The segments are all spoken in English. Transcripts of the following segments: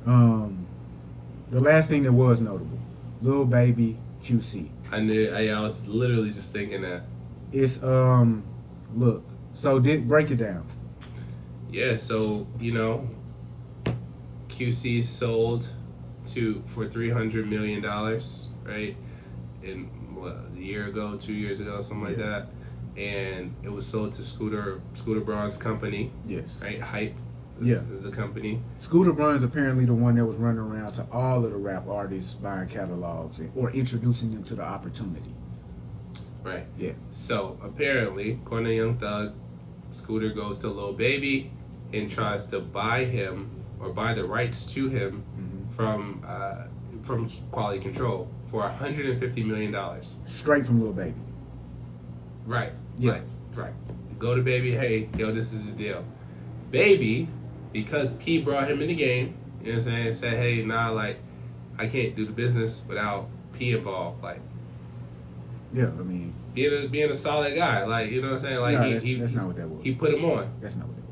The last thing that was notable, Lil Baby QC. I was literally just thinking that. It's look. So break it down. Yeah, so QC sold for $300 million, right? In a year ago, 2 years ago, something like that, and it was sold to Scooter Braun's company. Yes. Right, Hype. Is the company. Scooter Braun's apparently the one that was running around to all of the rap artists buying catalogs or introducing them to the opportunity. Right. Yeah. So apparently, according to Young Thug, Scooter goes to Lil Baby and tries to buy him or buy the rights to him from Quality Control for $150 million. Straight from Lil Baby. Right. Yeah. Right. Go to Baby, hey, yo, this is the deal. Baby, because P brought him in the game, you know what I'm saying, said, hey, nah, like, I can't do the business without P involved. Like, yeah, I mean, being a solid guy, like, you know what I'm saying? Like, no, that's not what that was. He put him on. That's not what that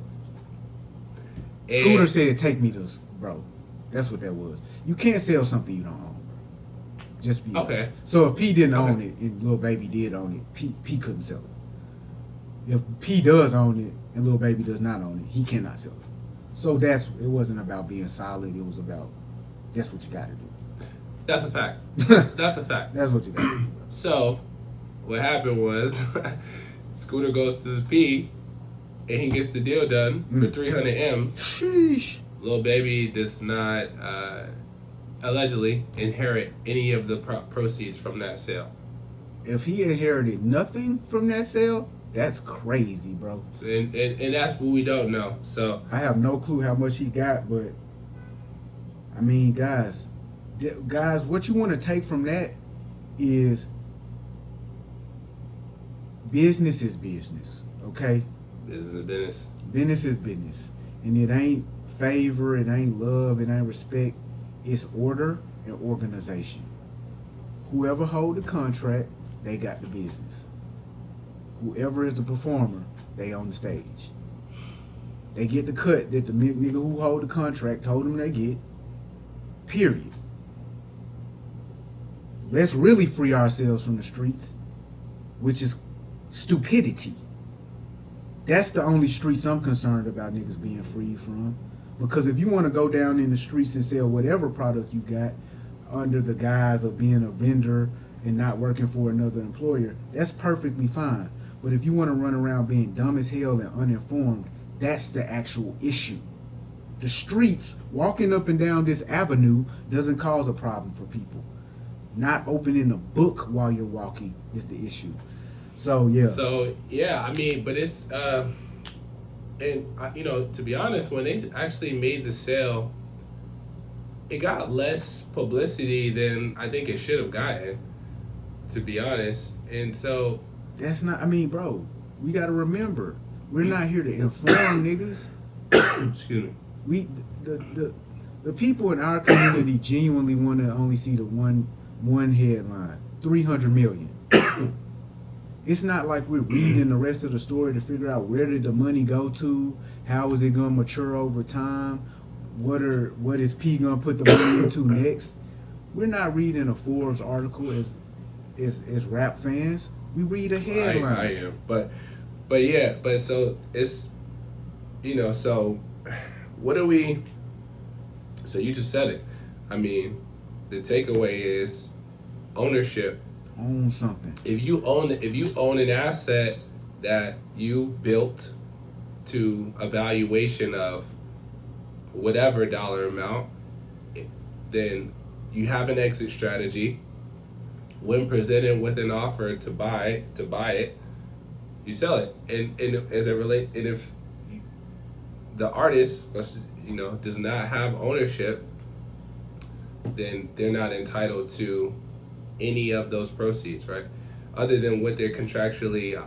was. Scooter said, take me to, bro. That's what that was. You can't sell something you don't own. Just be okay. Honest. So if P didn't own it and Lil Baby did own it, P couldn't sell it. If P does own it and Lil Baby does not own it, he cannot sell it. So it wasn't about being solid. It was about, that's what you got to do. That's a fact. That's a fact. That's what you got to do. So what happened was Scooter goes to P and he gets the deal done for 300 M's. Sheesh. Lil Baby does not allegedly inherit any of the proceeds from that sale. If he inherited nothing from that sale, that's crazy, bro. And that's what we don't know. So I have no clue how much he got, but I mean, guys, what you want to take from that is business is business, okay? Business is business. Business is business. And it ain't favor, it ain't love, it ain't respect. It's order and organization. Whoever hold the contract, they got the business. Whoever is the performer, they on the stage. They get the cut that the nigga who hold the contract told them they get. Period. Let's really free ourselves from the streets, which is stupidity. That's the only streets I'm concerned about niggas being freed from. Because if you want to go down in the streets and sell whatever product you got under the guise of being a vendor and not working for another employer, that's perfectly fine. But if you want to run around being dumb as hell and uninformed, that's the actual issue. The streets, walking up and down this avenue, doesn't cause a problem for people. Not opening a book while you're walking is the issue. So, yeah. I mean, but it's, and, to be honest, when they actually made the sale, it got less publicity than I think it should have gotten, to be honest. And so... That's not, I mean, bro, we got to remember, we're not here to inform niggas. Excuse me. The people in our community genuinely want to only see the one headline, 300 million. It's not like we're reading the rest of the story to figure out where did the money go to, how is it going to mature over time, what is P going to put the money into next. We're not reading a Forbes article as rap fans. We read a headline. I am, but so it's, so what do we? So you just said it. I mean, the takeaway is ownership. Own something. If you own an asset that you built to a valuation of whatever dollar amount, then you have an exit strategy. When presented with an offer to buy it, you sell it. And if the artist, does not have ownership, then they're not entitled to any of those proceeds, right? Other than what they're contractually,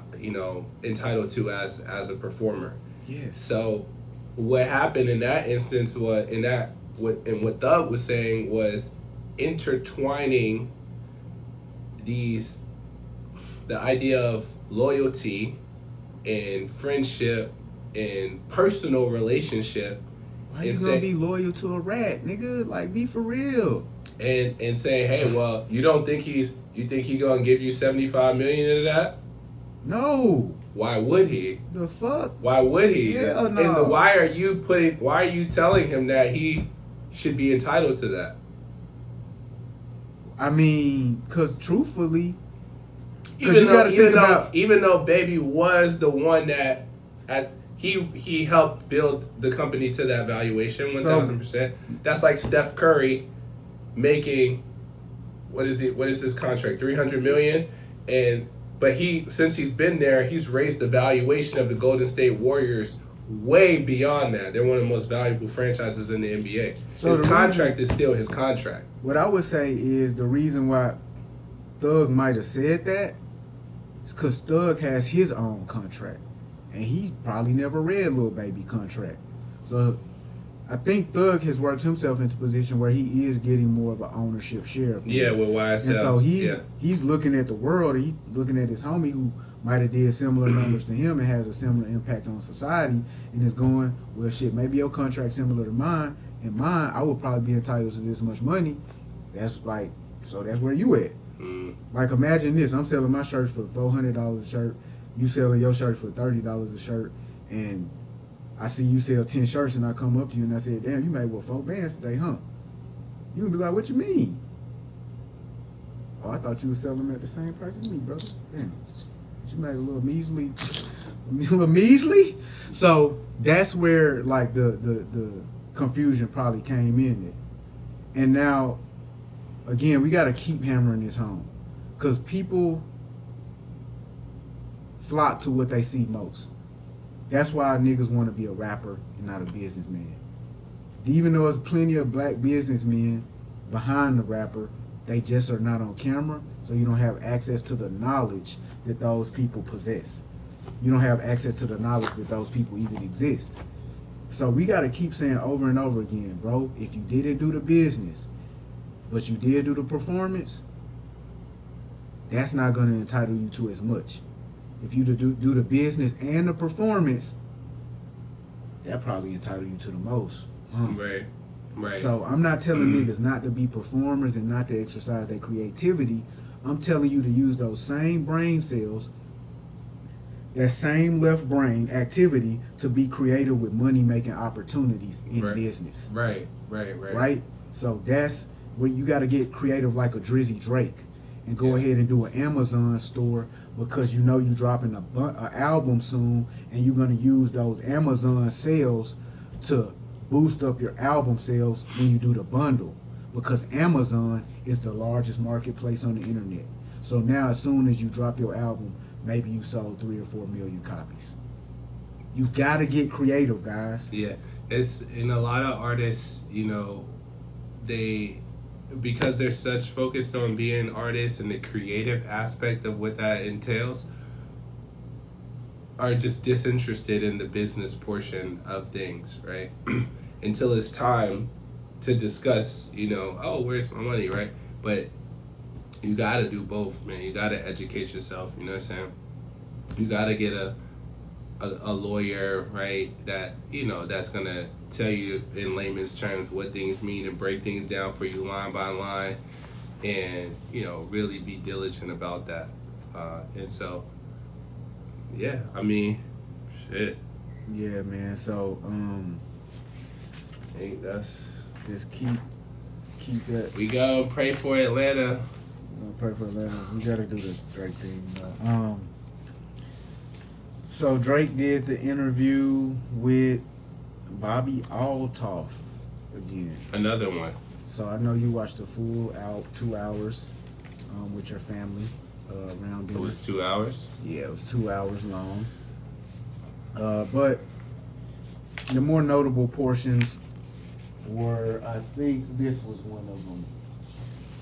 entitled to as a performer. Yes. So what happened in that instance what Thug was saying was intertwining the idea of loyalty and friendship and personal relationship Why you gonna be loyal to a rat, nigga? Like, be for real. And saying, hey, well, you think he gonna give you $75 million of that? No. Why would he? The fuck? Why would he? Hell no. And why are you telling him that he should be entitled to that? I mean, cause truthfully, even though Baby was the one that he helped build the company to that valuation 1,000%. That's like Steph Curry making what is this contract, $300 million, but since he's been there, he's raised the valuation of the Golden State Warriors way beyond that. They're one of the most valuable franchises in the NBA. So his contract is still his contract. What I would say is the reason why Thug might have said that is because Thug has his own contract. And he probably never read Lil Baby contract. So I think Thug has worked himself into a position where he is getting more of an ownership share of things. Yeah, with YSL. And so he's looking at the world, he's looking at his homie who might have did similar numbers to him and has a similar impact on society, and is going, well, shit, maybe your contract's similar to mine, and mine, I would probably be entitled to this much money. That's like, so that's where you at. Like, imagine this, I'm selling my shirts for $400 a shirt, you selling your shirt for $30 a shirt, and I see you sell 10 shirts, and I come up to you and I say, damn, you made, 4 bands today, huh? You would be like, what you mean? Oh, I thought you were selling them at the same price as me, brother. Damn. You made a little measly. So that's where, like, the confusion probably came in there. And now, again, we got to keep hammering this home, because people flock to what they see most. That's why niggas want to be a rapper and not a businessman. Even though there's plenty of black businessmen behind the rapper, they just are not on camera, so you don't have access to the knowledge that those people possess. You don't have access to the knowledge that those people even exist. So we got to keep saying over and over again, bro, if you didn't do the business, but you did do the performance, that's not going to entitle you to as much. If you do the business and the performance, that probably entitle you to the most. Right. So I'm not telling niggas not to be performers and not to exercise their creativity. I'm telling you to use those same brain cells, that same left brain activity, to be creative with money-making opportunities in business. Right? So that's where you got to get creative like a Drizzy Drake and go ahead and do an Amazon store, because you know you're dropping an album soon, and you're going to use those Amazon sales to boost up your album sales when you do the bundle, because Amazon is the largest marketplace on the internet. So now as soon as you drop your album, maybe you sold 3 or 4 million copies. You got to get creative, guys. Yeah, it's in a lot of artists, you know, because they're such focused on being artists and the creative aspect of what that entails, are just disinterested in the business portion of things, right? Until it's time to discuss, you know, oh, where's my money, right? But you got to do both, man. You got to educate yourself, you know what I'm saying? You got to get a lawyer, right, that, you know, that's going to tell you in layman's terms what things mean and break things down for you line by line, and, you know, really be diligent about that. And so, yeah, I mean, shit. Yeah, man. So, I think that's... just keep that. We gotta pray for Atlanta. We're gonna pray for Atlanta. We gotta do the Drake thing, you know. So Drake did the interview with Bobby Altoff again. Another one. So I know you watched the full 2 hours with your family around dinner. It was 2 hours? Yeah, it was 2 hours long. But the more notable portions were, I think this was one of them.